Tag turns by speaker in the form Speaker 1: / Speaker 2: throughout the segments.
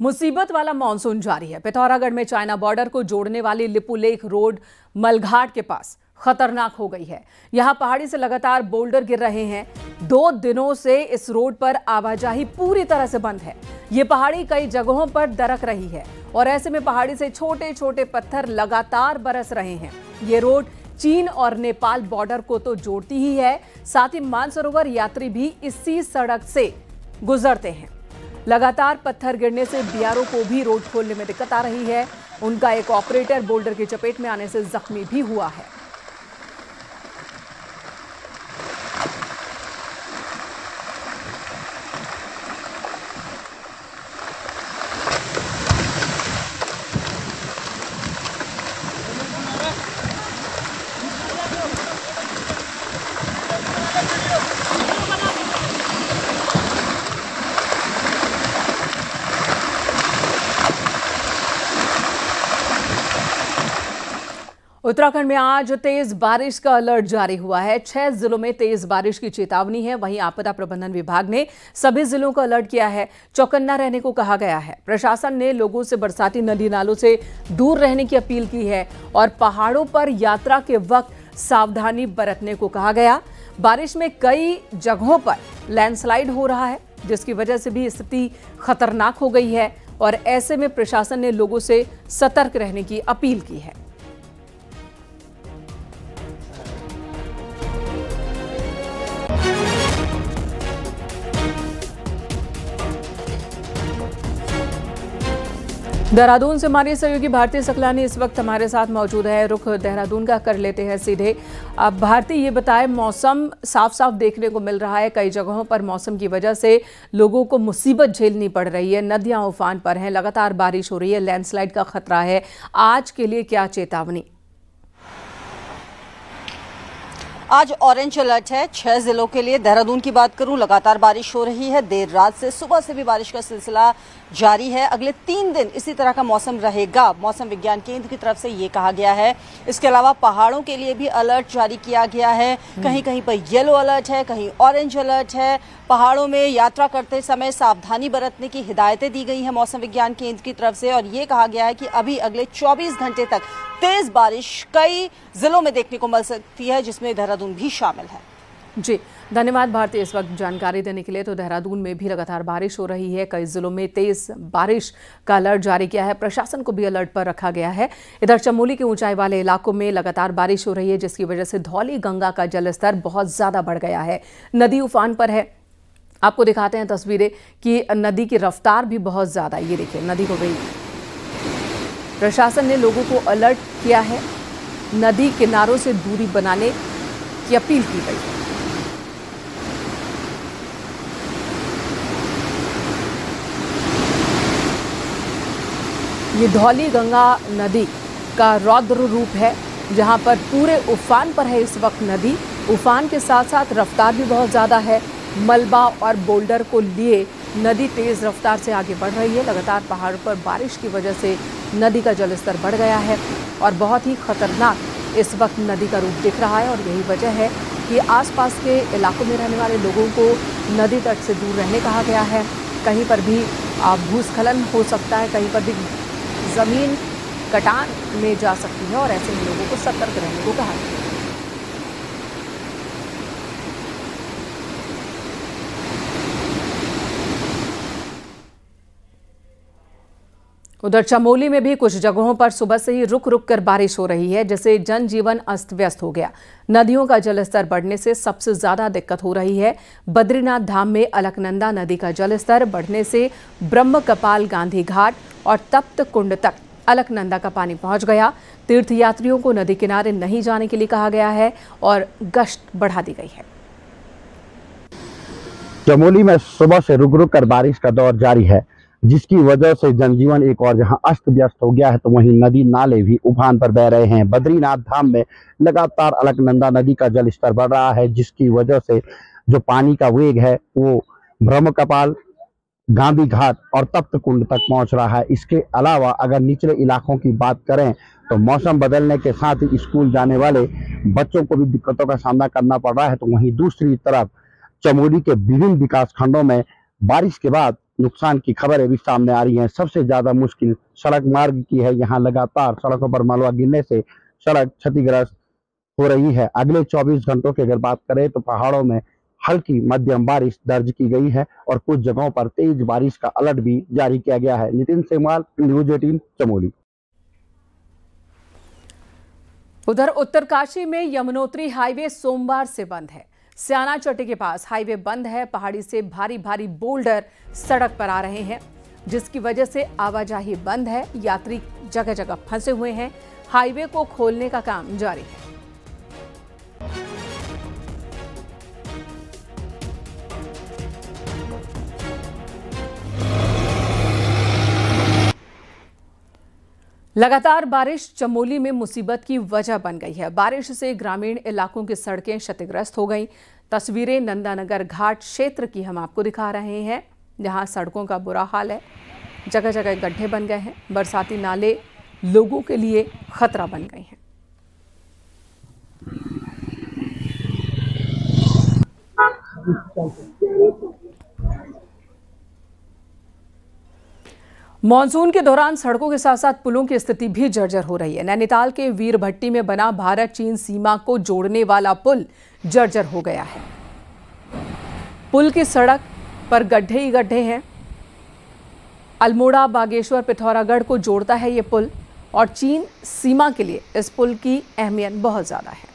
Speaker 1: मुसीबत वाला मानसून जारी है। पिथौरागढ़ में चाइना बॉर्डर को जोड़ने वाली लिपुलेख रोड मलघाट के पास खतरनाक हो गई है। यहां पहाड़ी से लगातार बोल्डर गिर रहे हैं। 2 दिनों से इस रोड पर आवाजाही पूरी तरह से बंद है। ये पहाड़ी कई जगहों पर दरक रही है और ऐसे में पहाड़ी से छोटे छोटे पत्थर लगातार बरस रहे हैं। ये रोड चीन और नेपाल बॉर्डर को तो जोड़ती ही है, साथ ही मानसरोवर यात्री भी इसी सड़क से गुजरते हैं। लगातार पत्थर गिरने से बीआरओ को भी रोड खोलने में दिक्कत आ रही है। उनका एक ऑपरेटर बोल्डर की चपेट में आने से जख्मी भी हुआ है। उत्तराखंड में आज तेज बारिश का अलर्ट जारी हुआ है। 6 जिलों में तेज बारिश की चेतावनी है। वहीं आपदा प्रबंधन विभाग ने सभी जिलों को अलर्ट किया है। चौकन्ना रहने को कहा गया है। प्रशासन ने लोगों से बरसाती नदी नालों से दूर रहने की अपील की है और पहाड़ों पर यात्रा के वक्त सावधानी बरतने को कहा गया। बारिश में कई जगहों पर लैंडस्लाइड हो रहा है, जिसकी वजह से भी स्थिति खतरनाक हो गई है और ऐसे में प्रशासन ने लोगों से सतर्क रहने की अपील की है। देहरादून से हमारी सहयोगी भारती सकलानी इस वक्त हमारे साथ मौजूद है। रुख देहरादून का कर लेते हैं सीधे। अब भारती, ये बताएं, मौसम साफ साफ देखने को मिल रहा है। कई जगहों पर मौसम की वजह से लोगों को मुसीबत झेलनी पड़ रही है। नदियां उफान पर हैं, लगातार बारिश हो रही है, लैंडस्लाइड का खतरा है। आज के लिए क्या चेतावनी?
Speaker 2: आज ऑरेंज अलर्ट है 6 जिलों के लिए। देहरादून की बात करूं, लगातार बारिश हो रही है। देर रात से सुबह से भी बारिश का सिलसिला जारी है। अगले 3 दिन इसी तरह का मौसम रहेगा, मौसम विज्ञान केंद्र की तरफ से ये कहा गया है। इसके अलावा पहाड़ों के लिए भी अलर्ट जारी किया गया है। कहीं कहीं पर येलो अलर्ट है, कहीं ऑरेंज अलर्ट है। पहाड़ों में यात्रा करते समय सावधानी बरतने की हिदायतें दी गई हैं मौसम विज्ञान केंद्र की तरफ से और ये कहा गया है कि अभी अगले 24 घंटे तक तेज बारिश कई जिलों में देखने को मिल सकती है, जिसमें देहरादून भी शामिल है।
Speaker 1: जी, धन्यवाद भारती इस वक्त जानकारी देने के लिए। तो देहरादून में भी लगातार बारिश हो रही है। कई जिलों में तेज बारिश का अलर्ट जारी किया है। प्रशासन को भी अलर्ट पर रखा गया है। इधर चमोली के ऊंचाई वाले इलाकों में लगातार बारिश हो रही है, जिसकी वजह से धौली गंगा का जलस्तर बहुत ज्यादा बढ़ गया है। नदी उफान पर है। आपको दिखाते हैं तस्वीरें कि नदी की रफ्तार भी बहुत ज्यादा है। ये देखिए, नदी हो गई। प्रशासन ने लोगों को अलर्ट किया है। नदी किनारों से दूरी बनाने की अपील की गई है। ये धौली गंगा नदी का रौद्र रूप है, जहां पर पूरे उफान पर है इस वक्त नदी। उफान के साथ साथ रफ्तार भी बहुत ज़्यादा है। मलबा और बोल्डर को लिए नदी तेज़ रफ्तार से आगे बढ़ रही है। लगातार पहाड़ों पर बारिश की वजह से नदी का जलस्तर बढ़ गया है और बहुत ही खतरनाक इस वक्त नदी का रूप दिख रहा है। और यही वजह है कि आसपास के इलाकों में रहने वाले लोगों को नदी तट से दूर रहने कहा गया है। कहीं पर भी भूस्खलन हो सकता है, कहीं पर भी ज़मीन कटान में जा सकती है और ऐसे में लोगों को सतर्क रहने को कहा गया है। उधर चमोली में भी कुछ जगहों पर सुबह से ही रुक रुक कर बारिश हो रही है, जिससे जनजीवन अस्त व्यस्त हो गया। नदियों का जलस्तर बढ़ने से सबसे ज्यादा दिक्कत हो रही है। बद्रीनाथ धाम में अलकनंदा नदी का जलस्तर बढ़ने से ब्रह्म कपाल गांधी घाट और तप्त कुंड तक अलकनंदा का पानी पहुंच गया। तीर्थयात्रियों को नदी किनारे नहीं जाने के लिए कहा गया है और गश्त बढ़ा दी गई है।
Speaker 3: चमोली में सुबह से रुक रुक कर बारिश का दौर जारी है, जिसकी वजह से जनजीवन एक और जहां अस्त व्यस्त हो गया है, तो वहीं नदी नाले भी उफान पर बह रहे हैं। बद्रीनाथ धाम में लगातार अलकनंदा नदी का जलस्तर बढ़ रहा है, जिसकी वजह से जो पानी का वेग है वो ब्रह्म कपाल, गांधी घाट और तप्त कुंड तक पहुंच रहा है। इसके अलावा अगर निचले इलाकों की बात करें तो मौसम बदलने के साथ ही स्कूल जाने वाले बच्चों को भी दिक्कतों का सामना करना पड़ रहा है। तो वहीं दूसरी तरफ चमोली के विभिन्न विकास खंडों में बारिश के बाद नुकसान की खबरें भी सामने आ रही हैं। सबसे ज्यादा मुश्किल सड़क मार्ग की है। यहाँ लगातार सड़कों पर मलबा गिरने से सड़क क्षतिग्रस्त हो रही है। अगले 24 घंटों की अगर बात करें तो पहाड़ों में हल्की मध्यम बारिश दर्ज की गई है और कुछ जगहों पर तेज बारिश का अलर्ट भी जारी किया गया है। नितिन सेमवाल, न्यूज 18 चमोली।
Speaker 1: उधर उत्तरकाशी में यमुनोत्री हाईवे सोमवार से बंद है। स्याना चट्टी के पास हाईवे बंद है। पहाड़ी से भारी भारी बोल्डर सड़क पर आ रहे हैं, जिसकी वजह से आवाजाही बंद है। यात्री जगह जगह फंसे हुए हैं। हाईवे को खोलने का काम जारी है। लगातार बारिश चमोली में मुसीबत की वजह बन गई है। बारिश से ग्रामीण इलाकों की सड़कें क्षतिग्रस्त हो गईं। तस्वीरें नंदानगर घाट क्षेत्र की हम आपको दिखा रहे हैं, जहां सड़कों का बुरा हाल है। जगह जगह गड्ढे बन गए हैं। बरसाती नाले लोगों के लिए खतरा बन गए हैं। मॉनसून के दौरान सड़कों के साथ साथ पुलों की स्थिति भी जर्जर हो रही है। नैनीताल के वीरभट्टी में बना भारत चीन सीमा को जोड़ने वाला पुल जर्जर हो गया है। पुल की सड़क पर गड्ढे ही गड्ढे हैं। अल्मोड़ा, बागेश्वर, पिथौरागढ़ को जोड़ता है ये पुल और चीन सीमा के लिए इस पुल की अहमियत बहुत ज्यादा है।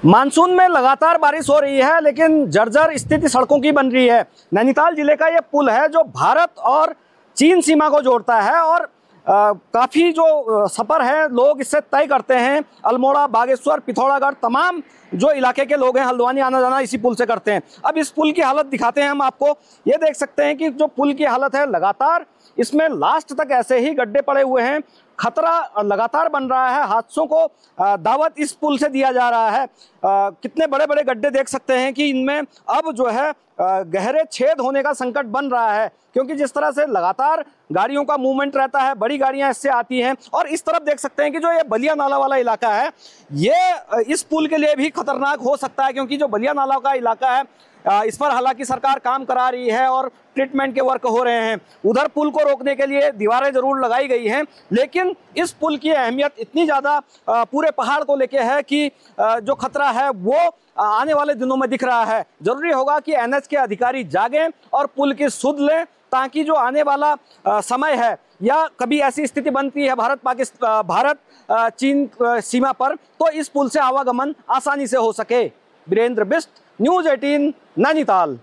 Speaker 4: मानसून में लगातार बारिश हो रही है, लेकिन जर्जर स्थिति सड़कों की बन रही है। नैनीताल जिले का ये पुल है जो भारत और चीन सीमा को जोड़ता है और काफ़ी जो सफ़र है लोग इससे तय करते हैं। अल्मोड़ा, बागेश्वर, पिथौरागढ़ तमाम जो इलाके के लोग हैं हल्द्वानी आना जाना इसी पुल से करते हैं। अब इस पुल की हालत दिखाते हैं हम आपको। ये देख सकते हैं कि जो पुल की हालत है लगातार इसमें लास्ट तक ऐसे ही गड्ढे पड़े हुए हैं। खतरा लगातार बन रहा है। हादसों को दावत इस पुल से दिया जा रहा है। कितने बड़े बड़े गड्ढे देख सकते हैं कि इनमें अब जो है गहरे छेद होने का संकट बन रहा है, क्योंकि जिस तरह से लगातार गाड़ियों का मूवमेंट रहता है, बड़ी गाड़ियां इससे आती हैं। और इस तरफ देख सकते हैं कि जो ये बलिया नाला वाला इलाका है ये इस पुल के लिए भी खतरनाक हो सकता है, क्योंकि जो बलिया नाला का इलाका है इस पर हालांकि सरकार काम करा रही है और ट्रीटमेंट के वर्क हो रहे हैं। उधर पुल को रोकने के लिए दीवारें जरूर लगाई गई हैं, लेकिन इस पुल की अहमियत इतनी ज़्यादा पूरे पहाड़ को लेके है कि जो खतरा है वो आने वाले दिनों में दिख रहा है। जरूरी होगा कि एनएच के अधिकारी जागें और पुल की सुध लें, ताकि जो आने वाला समय है या कभी ऐसी स्थिति बनती है भारत चीन सीमा पर, तो इस पुल से आवागमन आसानी से हो सके। वीरेंद्र बिष्ट, न्यूज 18 नैनीताल।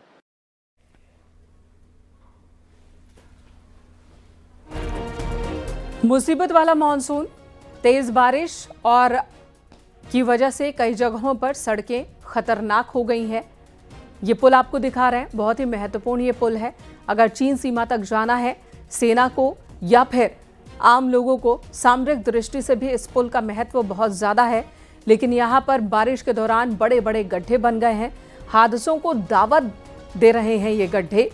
Speaker 1: मुसीबत वाला मानसून, तेज बारिश और की वजह से कई जगहों पर सड़कें खतरनाक हो गई हैं। ये पुल आपको दिखा रहे हैं, बहुत ही महत्वपूर्ण ये पुल है। अगर चीन सीमा तक जाना है सेना को या फिर आम लोगों को, सामरिक दृष्टि से भी इस पुल का महत्व बहुत ज़्यादा है। लेकिन यहाँ पर बारिश के दौरान बड़े बड़े गड्ढे बन गए हैं। हादसों को दावत दे रहे हैं ये गड्ढे।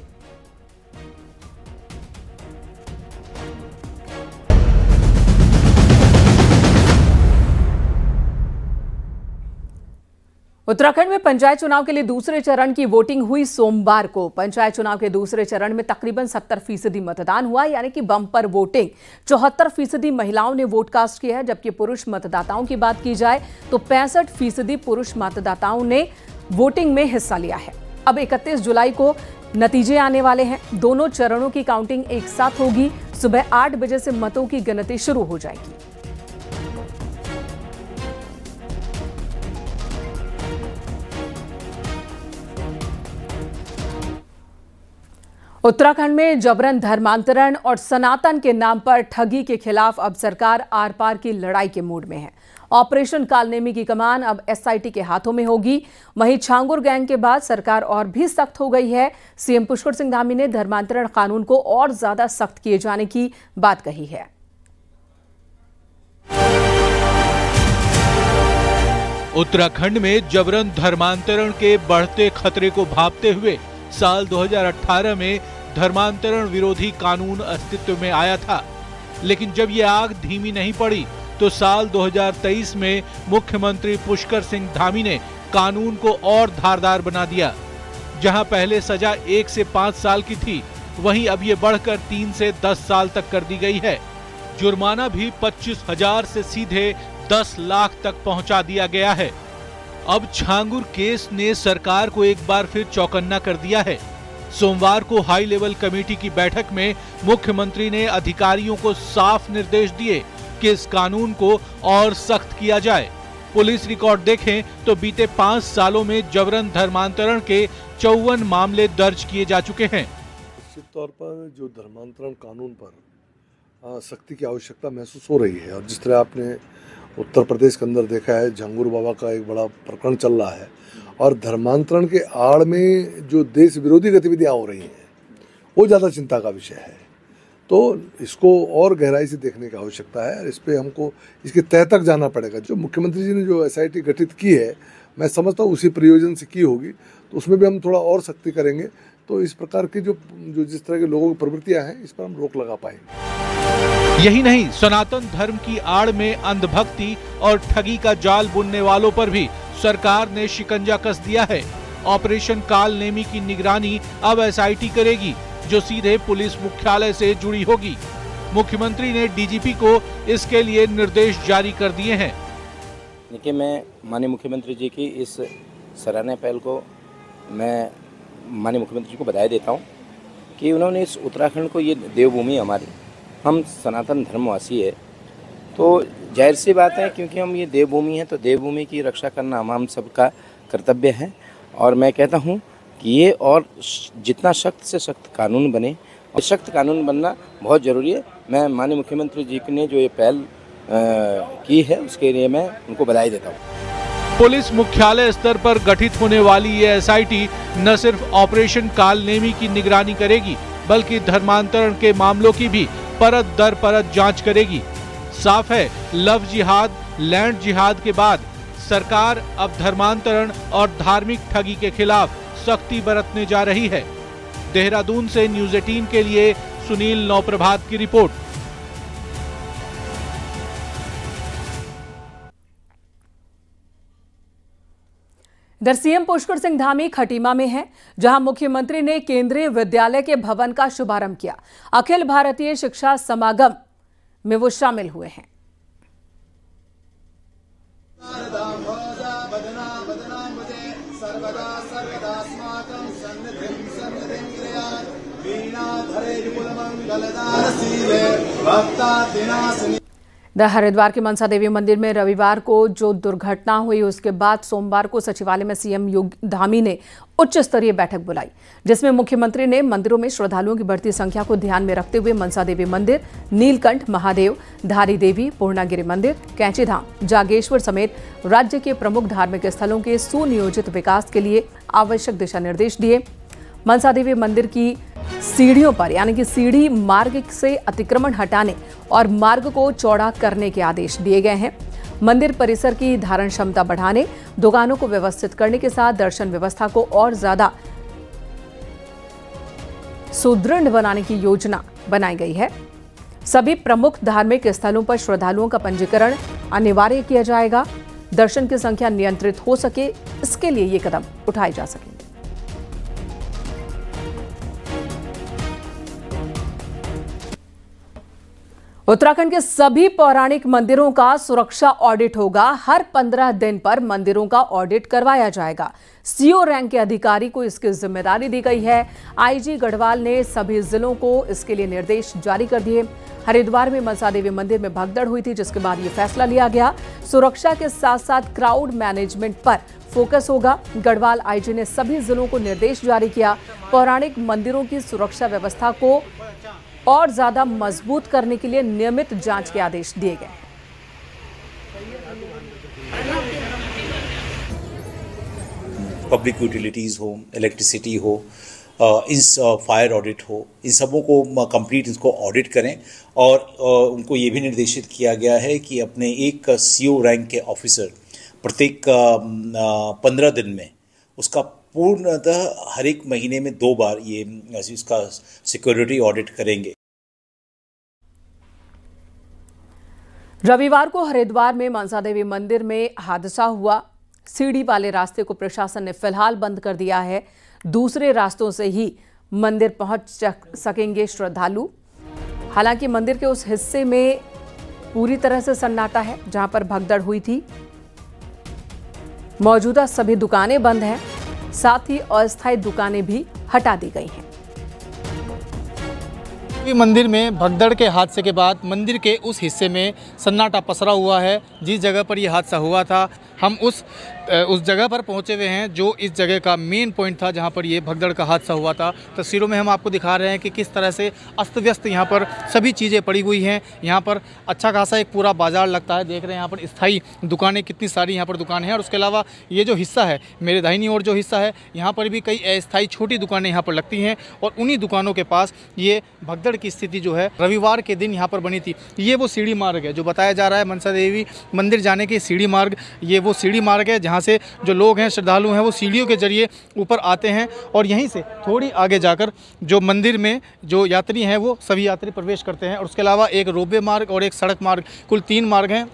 Speaker 1: उत्तराखंड में पंचायत चुनाव के लिए दूसरे चरण की वोटिंग हुई सोमवार को। पंचायत चुनाव के दूसरे चरण में तकरीबन 70% मतदान हुआ, यानी कि बम्पर वोटिंग। 74% महिलाओं ने वोट कास्ट किया है, जबकि पुरुष मतदाताओं की बात की जाए तो 65% पुरुष मतदाताओं ने वोटिंग में हिस्सा लिया है। अब 31 जुलाई को नतीजे आने वाले हैं। दोनों चरणों की काउंटिंग एक साथ होगी। सुबह 8 बजे से मतों की गिनती शुरू हो जाएगी। उत्तराखंड में जबरन धर्मांतरण और सनातन के नाम पर ठगी के खिलाफ अब सरकार आर पार की लड़ाई के मूड में है। ऑपरेशन कालनेमी की कमान अब एसआईटी के हाथों में होगी। वहीं छांगुर गैंग के बाद सरकार और भी सख्त हो गई है। सीएम पुष्कर सिंह धामी ने धर्मांतरण कानून को और ज्यादा सख्त किए जाने की बात कही है।
Speaker 5: उत्तराखंड में जबरन धर्मांतरण के बढ़ते खतरे को भांपते हुए साल 2018 में धर्मांतरण विरोधी कानून अस्तित्व में आया था, लेकिन जब ये आग धीमी नहीं पड़ी तो साल 2023 में मुख्यमंत्री पुष्कर सिंह धामी ने कानून को और धारदार बना दिया। जहां पहले सजा 1 से 5 साल की थी, वहीं अब ये बढ़कर 3 से 10 साल तक कर दी गई है। जुर्माना भी 25,000 से सीधे 10 लाख तक पहुंचा दिया गया है। अब छांगुर केस ने सरकार को एक बार फिर चौकन्ना कर दिया है। सोमवार को हाई लेवल कमेटी की बैठक में मुख्यमंत्री ने अधिकारियों को साफ निर्देश दिए कि इस कानून को और सख्त किया जाए। पुलिस रिकॉर्ड देखें तो बीते 5 सालों में जबरन धर्मांतरण के 54 मामले दर्ज किए जा चुके हैं।
Speaker 6: निश्चित तौर पर जो धर्मांतरण कानून पर सख्ती की आवश्यकता महसूस हो रही है, और जिस तरह आपने उत्तर प्रदेश के अंदर देखा है, झांगुर बाबा का एक बड़ा प्रकरण चल रहा है, और धर्मांतरण के आड़ में जो देश विरोधी गतिविधियां हो रही हैं वो ज़्यादा चिंता का विषय है। तो इसको और गहराई से देखने की आवश्यकता है। इस पे हमको इसके तह तक जाना पड़ेगा। जो मुख्यमंत्री जी ने जो SIT गठित की है, मैं समझता हूँ उसी प्रयोजन से की होगी, तो उसमें भी हम थोड़ा और सख्ती करेंगे, तो इस प्रकार की जो जिस तरह के लोगों की प्रवृत्तियां हैं, इस पर हम रोक लगा पाएंगे।
Speaker 5: यही नहीं, सनातन धर्म की आड़ में अंधभक्ति और ठगी का जाल बुनने वालों पर भी सरकार ने शिकंजा कस दिया है। ऑपरेशन काल नेमी की निगरानी अब SIT करेगी, जो सीधे पुलिस मुख्यालय से जुड़ी होगी। मुख्यमंत्री ने DGP को इसके लिए निर्देश जारी कर दिए हैं।
Speaker 7: देखिए, मैं माननीय मुख्यमंत्री जी की इस सराहनीय पहल को मैं माननीय मुख्यमंत्री जी को बधाई देता हूँ कि उन्होंने इस उत्तराखंड को, ये देवभूमि हमारी, हम सनातन धर्मवासी है, तो जाहिर सी बात है, क्योंकि हम ये देवभूमि है तो देवभूमि की रक्षा करना हम सबका कर्तव्य है। और मैं कहता हूँ कि ये और जितना सख्त से सख्त कानून बने, और सख्त कानून बनना बहुत ज़रूरी है। मैं माननीय मुख्यमंत्री जी ने जो ये पहल की है, उसके लिए मैं उनको बधाई देता हूँ।
Speaker 5: पुलिस मुख्यालय स्तर पर गठित होने वाली ये SIT न सिर्फ ऑपरेशन काल नेमी की निगरानी करेगी, बल्कि धर्मांतरण के मामलों की भी परत दर परत जांच करेगी। साफ है, लव जिहाद, लैंड जिहाद के बाद सरकार अब धर्मांतरण और धार्मिक ठगी के खिलाफ सख्ती बरतने जा रही है। देहरादून से न्यूज़ 18 के लिए सुनील नौप्रभात की रिपोर्ट।
Speaker 1: इधर CM पुष्कर सिंह धामी खटीमा में है, जहां मुख्यमंत्री ने केंद्रीय विद्यालय के भवन का शुभारंभ किया। अखिल भारतीय शिक्षा समागम में वो शामिल हुए हैं। हरिद्वार के मनसा देवी मंदिर में रविवार को जो दुर्घटना हुई, उसके बाद सोमवार को सचिवालय में CM योगी धामी ने उच्च स्तरीय बैठक बुलाई, जिसमें मुख्यमंत्री ने मंदिरों में श्रद्धालुओं की बढ़ती संख्या को ध्यान में रखते हुए मनसा देवी मंदिर, नीलकंठ महादेव, धारी देवी, पूर्णागिरि मंदिर, कैंचीधाम, जागेश्वर समेत राज्य के प्रमुख धार्मिक स्थलों के सुनियोजित विकास के लिए आवश्यक दिशा निर्देश दिए। मनसा देवी मंदिर की सीढ़ियों पर, यानी कि सीढ़ी मार्ग से अतिक्रमण हटाने और मार्ग को चौड़ा करने के आदेश दिए गए हैं। मंदिर परिसर की धारण क्षमता बढ़ाने, दुकानों को व्यवस्थित करने के साथ दर्शन व्यवस्था को और ज्यादा सुदृढ़ बनाने की योजना बनाई गई है। सभी प्रमुख धार्मिक स्थलों पर श्रद्धालुओं का पंजीकरण अनिवार्य किया जाएगा। दर्शन की संख्या नियंत्रित हो सके, इसके लिए ये कदम उठाए जा सकेंगे। उत्तराखंड के सभी पौराणिक मंदिरों का सुरक्षा ऑडिट होगा। हर 15 दिन पर मंदिरों का ऑडिट करवाया जाएगा। CO रैंक के अधिकारी को इसकी जिम्मेदारी दी गई है। IG गढ़वाल ने सभी जिलों को इसके लिए निर्देश जारी कर दिए। हरिद्वार में मनसा देवी मंदिर में भगदड़ हुई थी, जिसके बाद ये फैसला लिया गया। सुरक्षा के साथ साथ क्राउड मैनेजमेंट पर फोकस होगा। गढ़वाल IG ने सभी जिलों को निर्देश जारी किया। पौराणिक मंदिरों की सुरक्षा व्यवस्था को और ज्यादा मजबूत करने के लिए नियमित जांच के आदेश दिए गए।
Speaker 8: पब्लिक यूटिलिटीज़ हो, इलेक्ट्रिसिटी हो, फायर ऑडिट हो, इन सबों को कंप्लीट इसको ऑडिट करें। और उनको ये भी निर्देशित किया गया है कि अपने एक CO रैंक के ऑफिसर प्रत्येक 15 दिन में उसका पूर्णतः हर एक महीने में 2 बार ये इसका सिक्योरिटी ऑडिट करेंगे।
Speaker 1: रविवार को हरिद्वार में मनसा देवी मंदिर में हादसा हुआ। सीढ़ी वाले रास्ते को प्रशासन ने फिलहाल बंद कर दिया है। दूसरे रास्तों से ही मंदिर पहुंच सकेंगे श्रद्धालु। हालांकि मंदिर के उस हिस्से में पूरी तरह से सन्नाटा है जहां पर भगदड़ हुई थी। मौजूदा सभी दुकानें बंद हैं, साथ ही अस्थायी दुकानें भी हटा दी गई हैं।
Speaker 9: मंदिर में भगदड़ के हादसे के बाद मंदिर के उस हिस्से में सन्नाटा पसरा हुआ है। जिस जगह पर यह हादसा हुआ था, हम उस जगह पर पहुंचे हुए हैं जो इस जगह का मेन पॉइंट था जहां पर ये भगदड़ का हादसा हुआ था। तस्वीरों में हम आपको दिखा रहे हैं कि किस तरह से अस्त व्यस्त यहाँ पर सभी चीज़ें पड़ी हुई हैं। यहाँ पर अच्छा खासा एक पूरा बाजार लगता है। देख रहे हैं यहाँ पर स्थायी दुकानें कितनी सारी यहाँ पर दुकानें हैं, और उसके अलावा ये जो हिस्सा है मेरे दाहिनी ओर जो हिस्सा है, यहाँ पर भी कई अस्थायी छोटी दुकानें यहाँ पर लगती हैं, और उन्हीं दुकानों के पास ये भगदड़ की स्थिति जो है रविवार के दिन यहाँ पर बनी थी। ये वो सीढ़ी मार्ग है जो बताया जा रहा है मनसा देवी मंदिर जाने के सीढ़ी मार्ग। ये वो सीढ़ी मार्ग है जहाँ से जो लोग हैं, श्रद्धालु हैं, वो सीढ़ियों के जरिए ऊपर आते हैं, और यहीं से थोड़ी आगे जाकर जो मंदिर में जो यात्री हैं वो सभी यात्री प्रवेश करते हैं। और उसके अलावा एक रोपवे मार्ग और एक सड़क मार्ग, कुल 3 मार्ग हैं।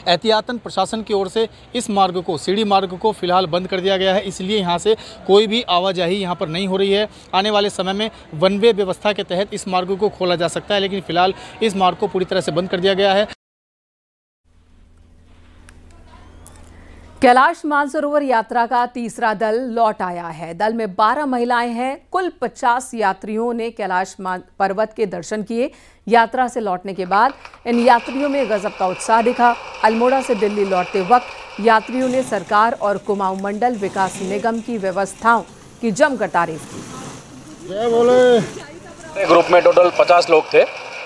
Speaker 9: एहतियातन प्रशासन की ओर से इस मार्ग को, सीढ़ी मार्ग को फिलहाल बंद कर दिया गया है, इसलिए यहाँ से कोई भी आवाजाही यहाँ पर नहीं हो रही है। आने वाले समय में वन वे व्यवस्था के तहत इस मार्ग को खोला जा सकता है, लेकिन फिलहाल इस मार्ग को पूरी तरह से बंद कर दिया गया है।
Speaker 1: कैलाश मानसरोवर यात्रा का तीसरा दल लौट आया है। दल में 12 महिलाएं हैं। कुल 50 यात्रियों ने कैलाश पर्वत के दर्शन किए। यात्रा से लौटने के बाद इन यात्रियों में गजब का उत्साह दिखा। अल्मोड़ा से दिल्ली लौटते वक्त यात्रियों ने सरकार और कुमाऊं मंडल विकास निगम की व्यवस्थाओं की जमकर तारीफ की।
Speaker 10: ग्रुप में टोटल 50 लोग थे,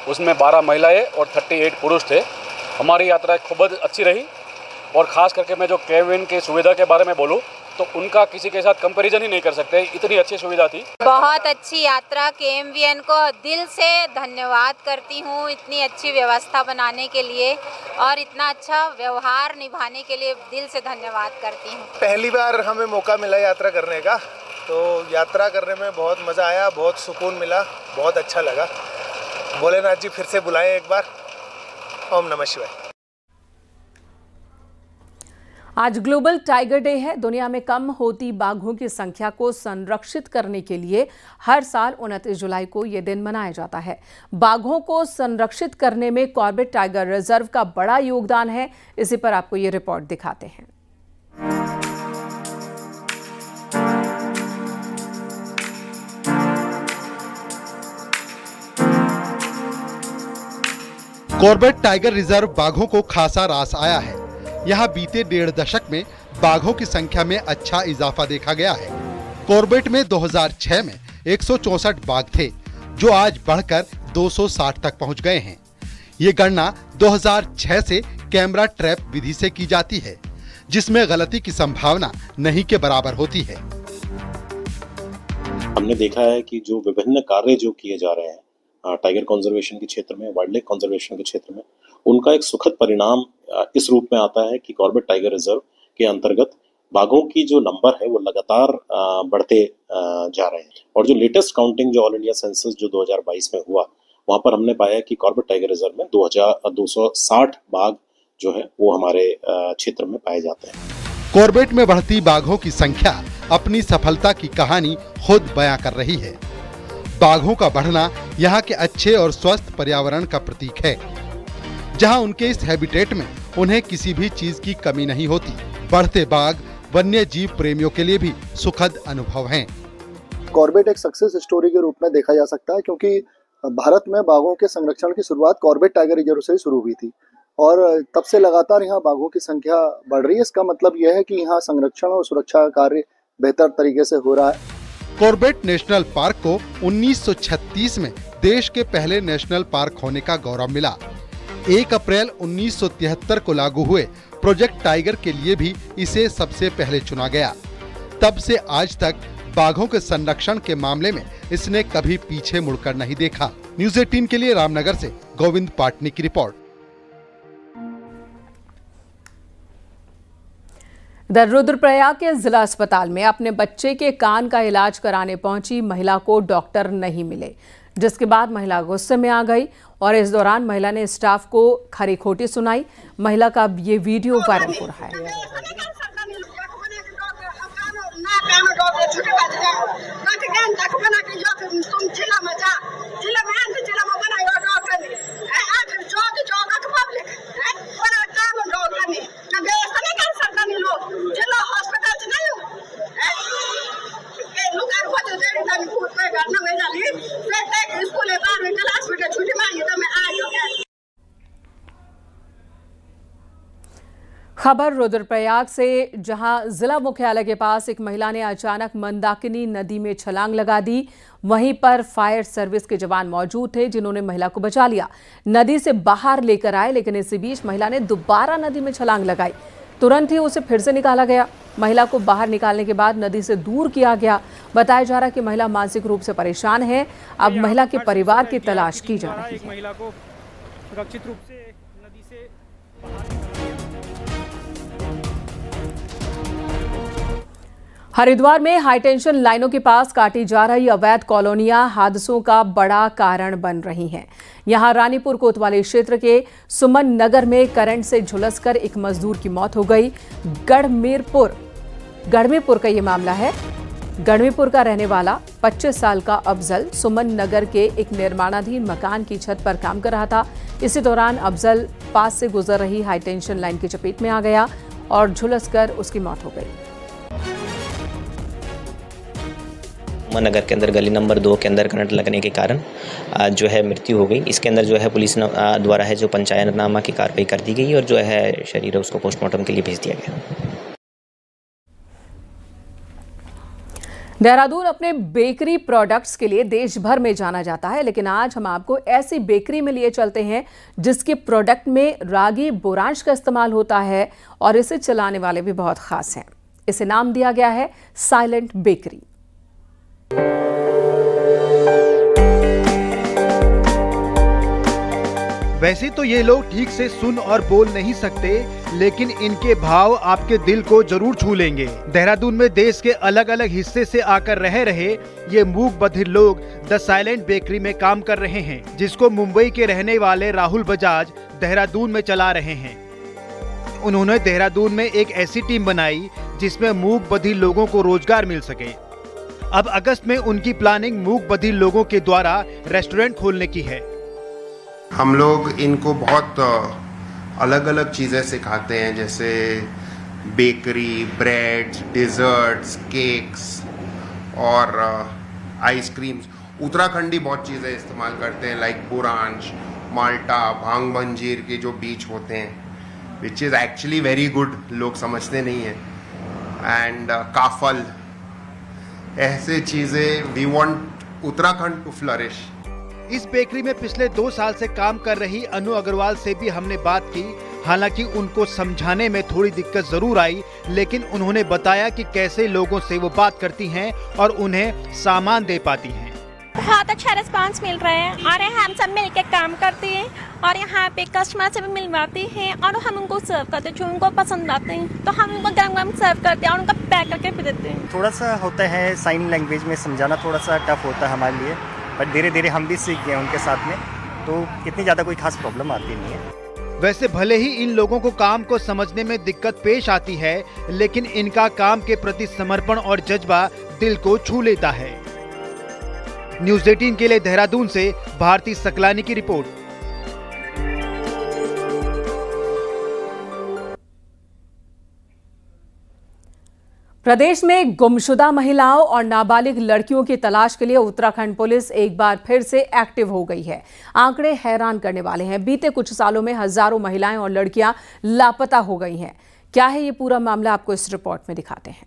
Speaker 10: उसमें 12 महिलाएं और 38 पुरुष थे। हमारी यात्रा खूब अच्छी रही, और ख़ास करके मैं जो केबिन की सुविधा के बारे में बोलूँ तो उनका किसी के साथ कंपैरिजन ही नहीं कर सकते, इतनी अच्छी सुविधा थी।
Speaker 11: बहुत अच्छी यात्रा। KMVN को दिल से धन्यवाद करती हूँ इतनी अच्छी व्यवस्था बनाने के लिए और इतना अच्छा व्यवहार निभाने के लिए दिल से धन्यवाद करती हूँ।
Speaker 12: पहली बार हमें मौका मिला यात्रा करने का, तो यात्रा करने में बहुत मज़ा आया, बहुत सुकून मिला, बहुत अच्छा लगा। भोलेनाथ जी फिर से बुलाएं एक बार। ओम नमः शिवाय।
Speaker 1: आज ग्लोबल टाइगर डे है। दुनिया में कम होती बाघों की संख्या को संरक्षित करने के लिए हर साल 29 जुलाई को यह दिन मनाया जाता है। बाघों को संरक्षित करने में कॉर्बेट टाइगर रिजर्व का बड़ा योगदान है। इसी पर आपको ये रिपोर्ट दिखाते हैं।
Speaker 13: कॉर्बेट टाइगर रिजर्व बाघों को खासा रास आया है। यहाँ बीते 1.5 दशक में बाघों की संख्या में अच्छा इजाफा देखा गया है। कॉर्बेट में 2006 में 164 बाघ थे, जो आज बढ़कर 260 तक पहुँच गए हैं। ये गणना 2006 से कैमरा ट्रैप विधि से की जाती है, जिसमें गलती की संभावना नहीं के बराबर होती है।
Speaker 14: हमने देखा है कि जो विभिन्न कार्य जो किए जा रहे हैं टाइगर कंजर्वेशन के क्षेत्र में, वाइल्ड लाइफ कंजर्वेशन के क्षेत्र में, उनका एक सुखद परिणाम इस रूप में आता है कि कॉर्बेट टाइगर रिजर्व के अंतर्गत बाघों की जो नंबर है वो लगातार बढ़ते जा रहे हैं। और जो लेटेस्ट काउंटिंग जो ऑल इंडिया सेंसस जो 2022 में हुआ, वहां पर हमने पाया कि कॉर्बेट टाइगर रिजर्व में 260 बाघ जो है वो हमारे क्षेत्र में पाए जाते हैं।
Speaker 13: कॉर्बेट में बढ़ती बाघों की संख्या अपनी सफलता की कहानी खुद बयां कर रही है। बाघों का बढ़ना यहाँ के अच्छे और स्वस्थ पर्यावरण का प्रतीक है, जहाँ उनके इस हैबिटेट में उन्हें किसी भी चीज की कमी नहीं होती। बढ़ते बाघ वन्य जीव प्रेमियों के लिए भी सुखद अनुभव हैं।
Speaker 15: कॉर्बेट एक सक्सेस स्टोरी के रूप में देखा जा सकता है, क्योंकि भारत में बाघों के संरक्षण की शुरुआत कॉर्बेट टाइगर रिजर्व से ही शुरू हुई थी, और तब से लगातार यहाँ बाघों की संख्या बढ़ रही है। इसका मतलब यह है कि यहाँ संरक्षण और सुरक्षा कार्य बेहतर तरीके से हो रहा है।
Speaker 13: कॉर्बेट नेशनल पार्क को 1936 में देश के पहले नेशनल पार्क होने का गौरव मिला। 1 अप्रैल 1973 को लागू हुए प्रोजेक्ट टाइगर के लिए भी इसे सबसे पहले चुना गया। तब से आज तक बाघों के संरक्षण के मामले में इसने कभी पीछे मुड़कर नहीं देखा। न्यूज़ 18 के लिए रामनगर से गोविंद पाटनी की रिपोर्ट।
Speaker 1: इधर रुद्रप्रयाग के जिला अस्पताल में अपने बच्चे के कान का इलाज कराने पहुंची महिला को डॉक्टर नहीं मिले, जिसके बाद महिला गुस्से में आ गई और इस दौरान महिला ने स्टाफ को खरी खोटी सुनाई। महिला का ये वीडियो वायरल हो रहा है।
Speaker 16: छुट्टी बात गया कट गया तक बना के जो तुम जिला में जा जिला में बनायो डॉक्टर ने आखिर चौक पब्लिक है बड़ा काम डॉक्टर ने ना व्यवस्था नहीं कर सकता नहीं लोग जिला हॉस्पिटल से नहीं है के लोग आर को दे तन फूट पे करना में जाली फिर तक स्कूल में 12वीं क्लास में छुट्टी मांगी तो मैं आ गया।
Speaker 1: खबर रुद्रप्रयाग से, जहां जिला मुख्यालय के पास एक महिला ने अचानक मंदाकिनी नदी में छलांग लगा दी। वहीं पर फायर सर्विस के जवान मौजूद थे जिन्होंने महिला को बचा लिया, नदी से बाहर लेकर आए, लेकिन इसी बीच महिला ने दोबारा नदी में छलांग लगाई। तुरंत ही उसे फिर से निकाला गया। महिला को बाहर निकालने के बाद नदी से दूर किया गया। बताया जा रहा है कि महिला मानसिक रूप से परेशान है। अब महिला के परिवार की तलाश की जा रही है।
Speaker 17: महिला को सुरक्षित रूप से नदी से
Speaker 1: हरिद्वार में हाईटेंशन लाइनों के पास काटी जा रही अवैध कॉलोनियां हादसों का बड़ा कारण बन रही हैं। यहां रानीपुर कोतवाली क्षेत्र के सुमन नगर में करंट से झुलसकर एक मजदूर की मौत हो गई। गढ़मीपुर का ये मामला है। गढ़मीपुर का रहने वाला 25 साल का अफजल सुमन नगर के एक निर्माणाधीन मकान की छत पर काम कर रहा था। इसी दौरान अफजल पास से गुजर रही हाईटेंशन लाइन की चपेट में आ गया और झुलसकर उसकी मौत हो गई।
Speaker 18: नगर के अंदर गली नंबर 2 के अंदर करंट लगने के कारण जो है मृत्यु हो गई। इसके अंदर जो है पुलिस द्वारा है जो पंचायतनामा की कार्रवाई कर दी गई और जो है शरीर उसको पोस्टमार्टम के लिए भेज दिया गया।
Speaker 1: देहरादून अपने बेकरी प्रोडक्ट्स के लिए देश भर में जाना जाता है, लेकिन आज हम आपको ऐसी बेकरी में लिए चलते हैं जिसके प्रोडक्ट में रागी बोरांश का इस्तेमाल होता है और इसे चलाने वाले भी बहुत खास हैं। इसे नाम दिया गया है साइलेंट बेकरी।
Speaker 19: वैसे तो ये लोग ठीक से सुन और बोल नहीं सकते, लेकिन इनके भाव आपके दिल को जरूर छू लेंगे। देहरादून में देश के अलग अलग हिस्से से आकर रहे ये मूक बधिर लोग द साइलेंट बेकरी में काम कर रहे हैं, जिसको मुंबई के रहने वाले राहुल बजाज देहरादून में चला रहे हैं। उन्होंने देहरादून में एक ऐसी टीम बनाई जिसमें मूक बधिर लोगों को रोजगार मिल सके। अब अगस्त में उनकी प्लानिंग मूक बधिर लोगों के द्वारा रेस्टोरेंट खोलने की है।
Speaker 20: हम लोग इनको बहुत अलग अलग चीज़ें सिखाते हैं, जैसे बेकरी, ब्रेड्स, डिज़र्ट्स, केक्स और आइसक्रीम्स। उत्तराखंडी बहुत चीज़ें इस्तेमाल करते हैं, लाइक बोरांश, माल्टा, भांग मंजीर के जो बीज होते हैं, which is actually very good, लोग समझते नहीं हैं, एंड काफल, ऐसे चीज़ें। We want Uttarakhand to flourish.
Speaker 19: इस बेकरी में पिछले 2 साल से काम कर रही अनु अग्रवाल से भी हमने बात की। हालांकि उनको समझाने में थोड़ी दिक्कत जरूर आई, लेकिन उन्होंने बताया कि कैसे लोगों से वो बात करती हैं और उन्हें सामान दे पाती हैं।
Speaker 21: बहुत अच्छा रिस्पांस मिल रहा है और हम सब मिलकर काम करते हैं और यहाँ पे कस्टमर से भी मिलवाते हैं और हम उनको सर्व करते हैं जो उनको पसंद आते हैं, तो हम उनको गरम सर्व करते हैं और उनको पैक करके भी देते हैं।
Speaker 22: थोड़ा सा होता है साइन लैंग्वेज में समझाना, थोड़ा सा टफ होता है हमारे लिए, बट धीरे धीरे हम भी सीख गए उनके साथ में, तो इतनी ज़्यादा कोई खास प्रॉब्लम आती नहीं है।
Speaker 19: वैसे भले ही इन लोगों को काम को समझने में दिक्कत पेश आती है, लेकिन इनका काम के प्रति समर्पण और जज्बा दिल को छू लेता है। न्यूज़ 18 के लिए देहरादून से भारती सकलानी की रिपोर्ट।
Speaker 1: प्रदेश में गुमशुदा महिलाओं और नाबालिग लड़कियों की तलाश के लिए उत्तराखंड पुलिस एक बार फिर से एक्टिव हो गई है। आंकड़े हैरान करने वाले हैं। बीते कुछ सालों में हजारों महिलाएं और लड़कियां लापता हो गई हैं। क्या है ये पूरा मामला, आपको इस रिपोर्ट में दिखाते हैं।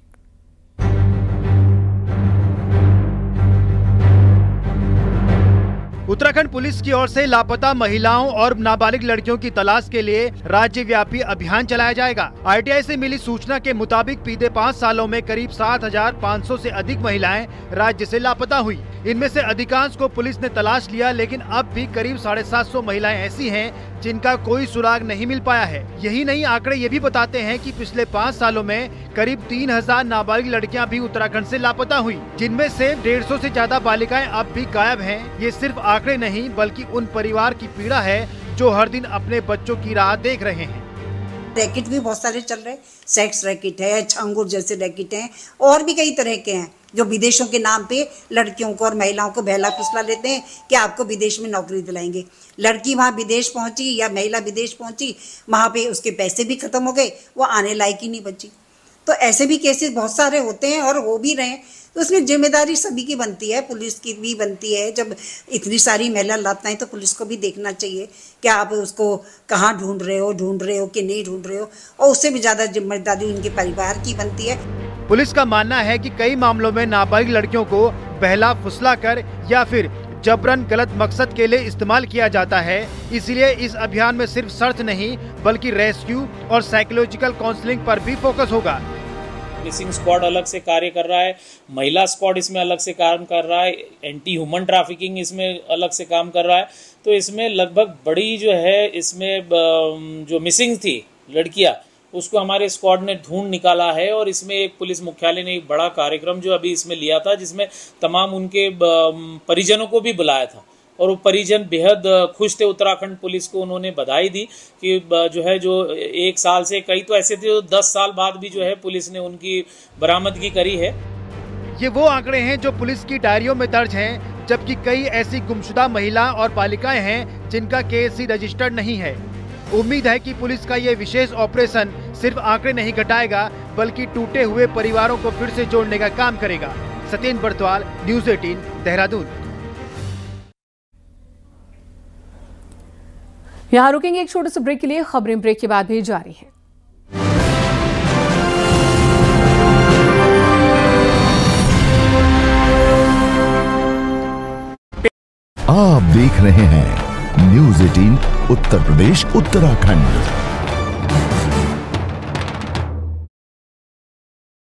Speaker 19: उत्तराखंड पुलिस की ओर से लापता महिलाओं और नाबालिग लड़कियों की तलाश के लिए राज्यव्यापी अभियान चलाया जाएगा। आरटीआई से मिली सूचना के मुताबिक बीते 5 सालों में करीब 7,500 से अधिक महिलाएं राज्य से लापता हुई। इनमें से अधिकांश को पुलिस ने तलाश लिया, लेकिन अब भी करीब 750 महिलाएं ऐसी हैं जिनका कोई सुराग नहीं मिल पाया है। यही नहीं, आंकड़े ये भी बताते हैं कि पिछले 5 सालों में करीब 3000 नाबालिग लड़कियां भी उत्तराखंड से लापता हुई, जिनमें से 150 से ज्यादा बालिकाएं अब भी गायब हैं। ये सिर्फ आंकड़े नहीं, बल्कि उन परिवार की पीड़ा है जो हर दिन अपने बच्चों की राह देख रहे हैं।
Speaker 23: रैकेट भी बहुत सारे चल रहे हैं, सेक्स रैकेट है, छांगुर जैसे रैकेट हैं, और भी कई तरह के हैं।
Speaker 2: जो विदेशों के नाम पे लड़कियों को और महिलाओं को बहला फुसला लेते हैं कि आपको विदेश में नौकरी दिलाएंगे। लड़की वहाँ विदेश पहुँची या महिला विदेश पहुँची, वहाँ पे उसके पैसे भी खत्म हो गए, वो आने लायक ही नहीं बची। तो ऐसे भी केसेस बहुत सारे होते हैं और हो भी रहे हैं। तो उसमें जिम्मेदारी सभी की बनती है, पुलिस की भी बनती है। जब इतनी सारी महिला लाता है तो पुलिस को भी देखना चाहिए कि आप उसको कहाँ ढूंढ रहे हो कि नहीं ढूंढ रहे हो, और उससे भी ज़्यादा जिम्मेदारी उनके परिवार की बनती है।
Speaker 19: पुलिस का मानना है कि कई मामलों में नाबालिग लड़कियों को बहला फुसला कर या फिर जबरन गलत मकसद के लिए इस्तेमाल किया जाता है। इसलिए इस अभियान में सिर्फ सर्च नहीं बल्कि रेस्क्यू और साइकोलॉजिकल काउंसलिंग पर भी फोकस होगा।
Speaker 3: मिसिंग स्क्वाड अलग से कार्य कर रहा है, महिला स्क्वाड इसमें अलग से काम कर रहा है, एंटी ह्यूमन ट्रैफिकिंग इसमें अलग से काम कर रहा है। तो इसमें लगभग बड़ी जो है इसमें जो मिसिंग थी लड़कियां, उसको हमारे स्क्वाड ने ढूंढ निकाला है। और इसमें एक पुलिस मुख्यालय ने एक बड़ा कार्यक्रम जो अभी इसमें लिया था, जिसमें तमाम उनके परिजनों को भी बुलाया था और वो परिजन बेहद खुश थे। उत्तराखंड पुलिस को उन्होंने बधाई दी कि जो है जो 1 साल से कई तो ऐसे थे जो 10 साल बाद भी जो है पुलिस ने उनकी बरामदगी करी है।
Speaker 19: ये वो आंकड़े हैं जो पुलिस की डायरियों में दर्ज हैं, जबकि कई ऐसी गुमशुदा महिला और बालिकाएं हैं जिनका केस ही रजिस्टर्ड नहीं है। उम्मीद है कि पुलिस का ये विशेष ऑपरेशन सिर्फ आंकड़े नहीं घटाएगा बल्कि टूटे हुए परिवारों को फिर से जोड़ने का काम करेगा। सत्येंद्र बरतवाल, न्यूज़ 18, देहरादून।
Speaker 1: यहाँ रुकेंगे एक छोटे से ब्रेक के लिए। खबरें ब्रेक के बाद भी जारी है।
Speaker 23: आप देख रहे हैं न्यूज़ 18 उत्तर प्रदेश उत्तराखंड।